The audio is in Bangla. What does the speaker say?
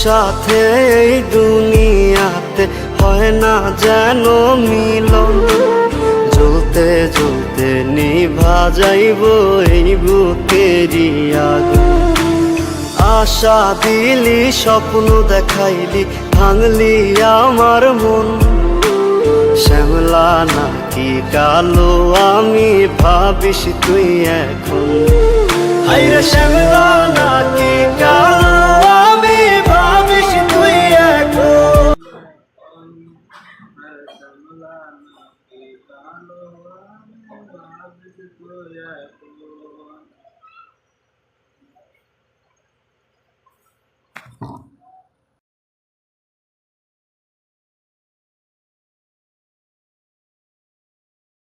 সাথে এই দুনিয়াতে হয় না যেন মিলন, জ্বলতে জ্বলতে নিভা যাইব এই বুকেরই আগুন। আশা দিলি, স্বপ্ন দেখাইলি, ভাঙলি আমার মন। শ্যামলা নাকি কালো আমি ভাবিস তুই এখন, হাইরে শ্যামলা নাকি কালো আমি ভাবিস তুই এখন। শ্যামলা নাকি কালো আমি ভাবিস তুই এখন।